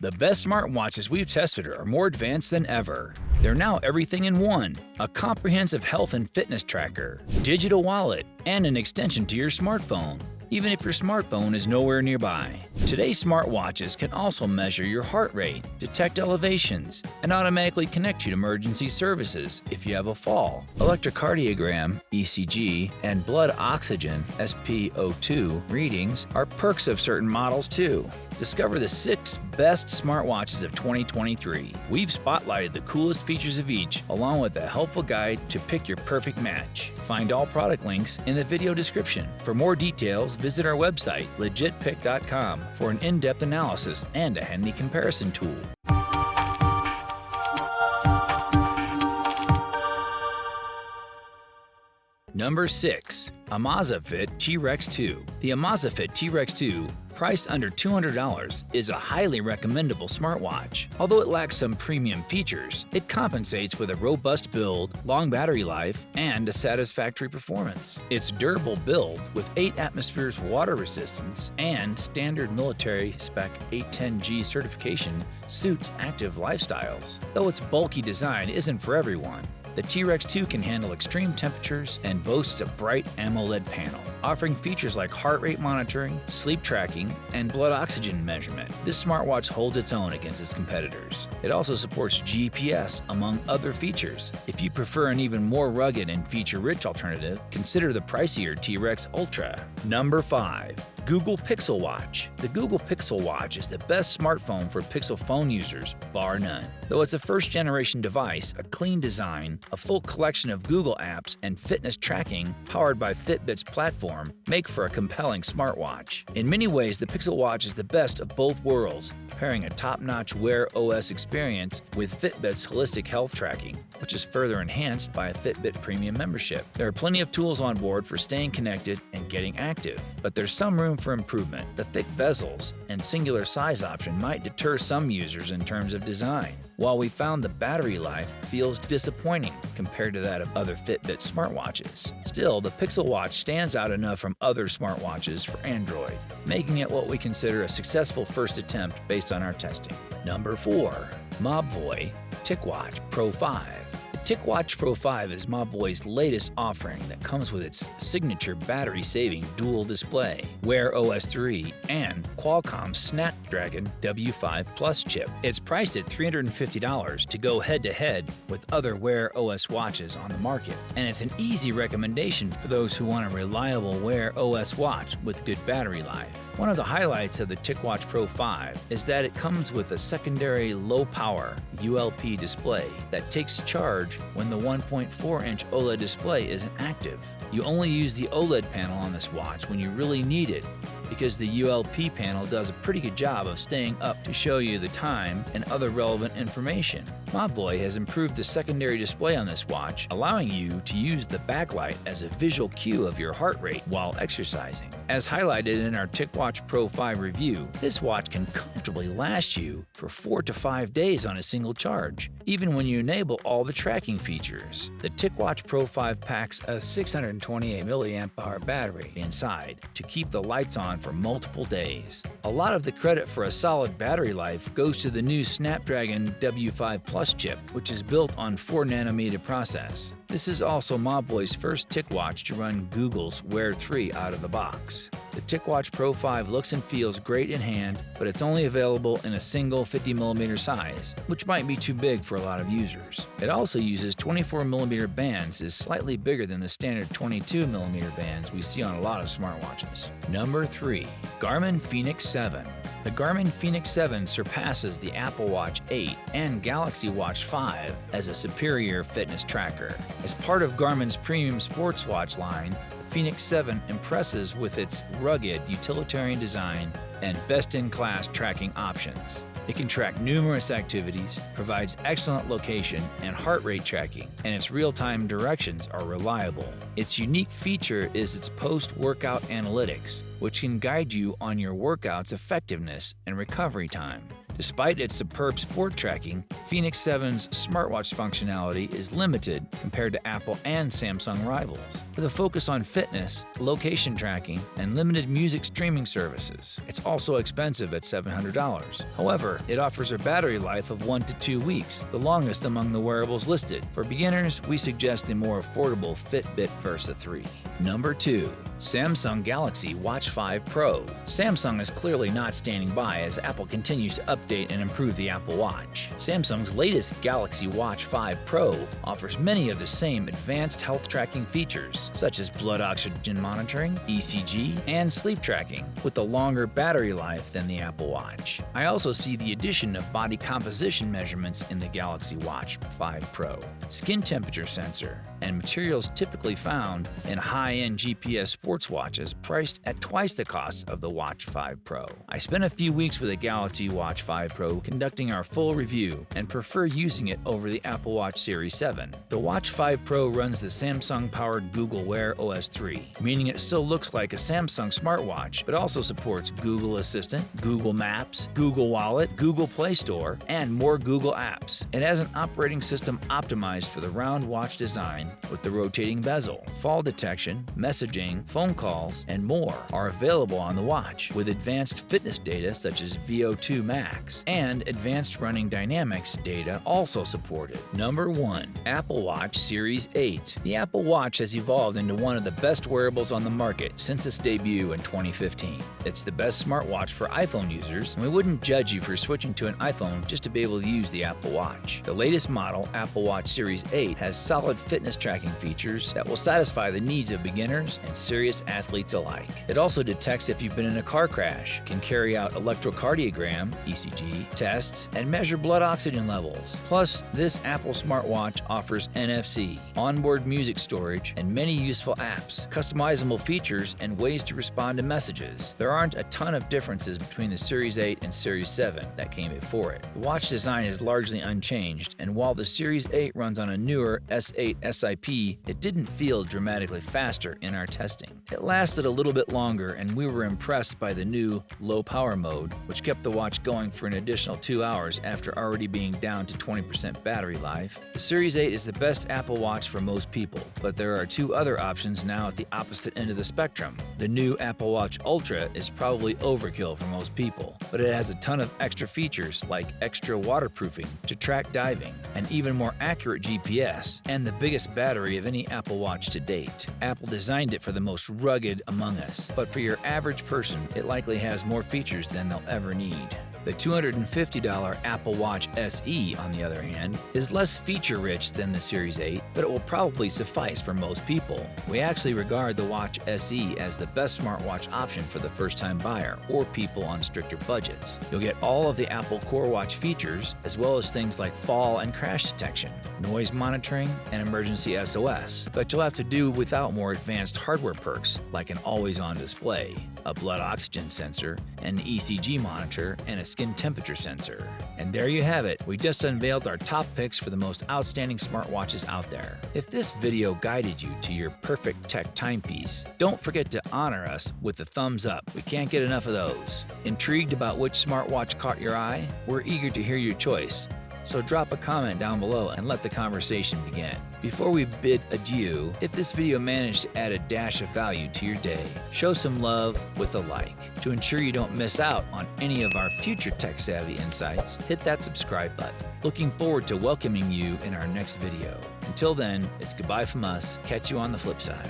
The best smartwatches we've tested are more advanced than ever. They're now everything in one: a comprehensive health and fitness tracker, digital wallet, and an extension to your smartphone, even if your smartphone is nowhere nearby. Today's smartwatches can also measure your heart rate, detect elevations, and automatically connect you to emergency services if you have a fall. Electrocardiogram (ECG) and blood oxygen (SpO2) readings are perks of certain models too. Discover the 6 best smartwatches of 2023. We've spotlighted the coolest features of each, along with a helpful guide to pick your perfect match. Find all product links in the video description. For more details, visit our website, legitpick.com, for an in-depth analysis and a handy comparison tool. Number 6. Amazfit T-Rex 2. The Amazfit T-Rex 2, priced under $200, is a highly recommendable smartwatch. Although it lacks some premium features, it compensates with a robust build, long battery life, and a satisfactory performance. Its durable build, with 8 atmospheres water resistance and standard military spec 810G certification, suits active lifestyles. Though its bulky design isn't for everyone, the T-Rex 2 can handle extreme temperatures and boasts a bright AMOLED panel, offering features like heart rate monitoring, sleep tracking, and blood oxygen measurement. This smartwatch holds its own against its competitors. It also supports GPS, among other features. If you prefer an even more rugged and feature-rich alternative, consider the pricier T-Rex Ultra. Number 5. Google Pixel Watch. The Google Pixel Watch is the best smartphone for Pixel phone users, bar none. Though it's a first-generation device, a clean design, a full collection of Google apps, and fitness tracking powered by Fitbit's platform make for a compelling smartwatch. In many ways, the Pixel Watch is the best of both worlds, pairing a top-notch Wear OS experience with Fitbit's holistic health tracking, which is further enhanced by a Fitbit Premium membership. There are plenty of tools on board for staying connected and getting active, but there's some room for improvement. The thick bezels and singular size option might deter some users in terms of design, while we found the battery life feels disappointing compared to that of other Fitbit smartwatches. Still, the Pixel Watch stands out enough from other smartwatches for Android, making it what we consider a successful first attempt based on our testing. Number 4. Mobvoi TicWatch Pro 5. The TicWatch Pro 5 is Mobvoi's latest offering that comes with its signature battery-saving dual display, Wear OS 3, and Qualcomm's Snapdragon W5 Plus chip. It's priced at $350 to go head-to-head with other Wear OS watches on the market, and it's an easy recommendation for those who want a reliable Wear OS watch with good battery life. One of the highlights of the TicWatch Pro 5 is that it comes with a secondary low-power ULP display that takes charge when the 1.4-inch OLED display isn't active. You only use the OLED panel on this watch when you really need it, because the ULP panel does a pretty good job of staying up to show you the time and other relevant information. Mobvoi has improved the secondary display on this watch, allowing you to use the backlight as a visual cue of your heart rate while exercising. As highlighted in our TicWatch Pro 5 review, this watch can comfortably last you for 4 to 5 days on a single charge, even when you enable all the tracking features. The TicWatch Pro 5 packs a 628 mAh battery inside to keep the lights on for multiple days. A lot of the credit for a solid battery life goes to the new Snapdragon W5 Plus chip, which is built on 4nm process. This is also Mobvoi's first TicWatch to run Google's Wear 3 out of the box. The TicWatch Pro 5 looks and feels great in hand, but it's only available in a single 50mm size, which might be too big for a lot of users. It also uses 24mm bands, is slightly bigger than the standard 22mm bands we see on a lot of smartwatches. Number 3. Garmin Fenix 7. The Garmin Fenix 7 surpasses the Apple Watch 8 and Galaxy Watch 5 as a superior fitness tracker. As part of Garmin's premium sports watch line, the Fenix 7 impresses with its rugged utilitarian design and best-in-class tracking options. It can track numerous activities, provides excellent location and heart rate tracking, and its real-time directions are reliable. Its unique feature is its post-workout analytics, which can guide you on your workout's effectiveness and recovery time. Despite its superb sport tracking, Fenix 7's smartwatch functionality is limited compared to Apple and Samsung rivals. With a focus on fitness, location tracking, and limited music streaming services, it's also expensive at $700. However, it offers a battery life of 1 to 2 weeks, the longest among the wearables listed. For beginners, we suggest the more affordable Fitbit Versa 3. Number 2. Samsung Galaxy Watch 5 Pro. Samsung is clearly not standing by as Apple continues to update and improve the Apple Watch. Samsung's latest Galaxy Watch 5 Pro offers many of the same advanced health tracking features, such as blood oxygen monitoring, ECG, and sleep tracking, with a longer battery life than the Apple Watch. I also see the addition of body composition measurements in the Galaxy Watch 5 Pro, skin temperature sensor, and materials typically found in high-end GPS sports watches priced at twice the cost of the Watch 5 Pro. I spent a few weeks with the Galaxy Watch 5 Pro conducting our full review and prefer using it over the Apple Watch Series 7. The Watch 5 Pro runs the Samsung-powered Google Wear OS 3, meaning it still looks like a Samsung smartwatch, but also supports Google Assistant, Google Maps, Google Wallet, Google Play Store, and more Google apps. It has an operating system optimized for the round watch design with the rotating bezel. Fall detection, messaging, phone calls, and more are available on the watch, with advanced fitness data such as VO2 max and advanced running dynamics data also supported. Number 1. Apple Watch Series 8. The Apple Watch has evolved into one of the best wearables on the market since its debut in 2015. It's the best smartwatch for iPhone users, and we wouldn't judge you for switching to an iPhone just to be able to use the Apple Watch. The latest model, Apple Watch Series 8, has solid fitness tracking features that will satisfy the needs of beginners and serious athletes alike. It also detects if you've been in a car crash, can carry out electrocardiogram (ECG) tests, and measure blood oxygen levels. Plus, this Apple smartwatch offers NFC, onboard music storage, and many useful apps, customizable features, and ways to respond to messages. There aren't a ton of differences between the Series 8 and Series 7 that came before it. The watch design is largely unchanged, and while the Series 8 runs on a newer S8 SIP, it didn't feel dramatically faster in our testing. It lasted a little bit longer, and we were impressed by the new low power mode, which kept the watch going for an additional 2 hours after already being down to 20% battery life. The Series 8 is the best Apple Watch for most people, but there are 2 other options now at the opposite end of the spectrum. The new Apple Watch Ultra is probably overkill for most people, but it has a ton of extra features like extra waterproofing to track diving, an even more accurate GPS, and the biggest battery of any Apple Watch to date. Apple designed it for the most rugged among us, but for your average person, it likely has more features than they'll ever need. The $250 Apple Watch SE, on the other hand, is less feature-rich than the Series 8, but it will probably suffice for most people. We actually regard the Watch SE as the best smartwatch option for the first-time buyer or people on stricter budgets. You'll get all of the Apple Core Watch features, as well as things like fall and crash detection, noise monitoring, and emergency SOS, but you'll have to do without more advanced hardware perks like an always-on display, a blood oxygen sensor, an ECG monitor, and a skin temperature sensor. And there you have it. We just unveiled our top picks for the most outstanding smartwatches out there. If this video guided you to your perfect tech timepiece, don't forget to honor us with a thumbs up. We can't get enough of those. Intrigued about which smartwatch caught your eye? We're eager to hear your choice. So drop a comment down below and let the conversation begin. Before we bid adieu, if this video managed to add a dash of value to your day, show some love with a like. To ensure you don't miss out on any of our future tech-savvy insights, hit that subscribe button. Looking forward to welcoming you in our next video. Until then, it's goodbye from us. Catch you on the flip side.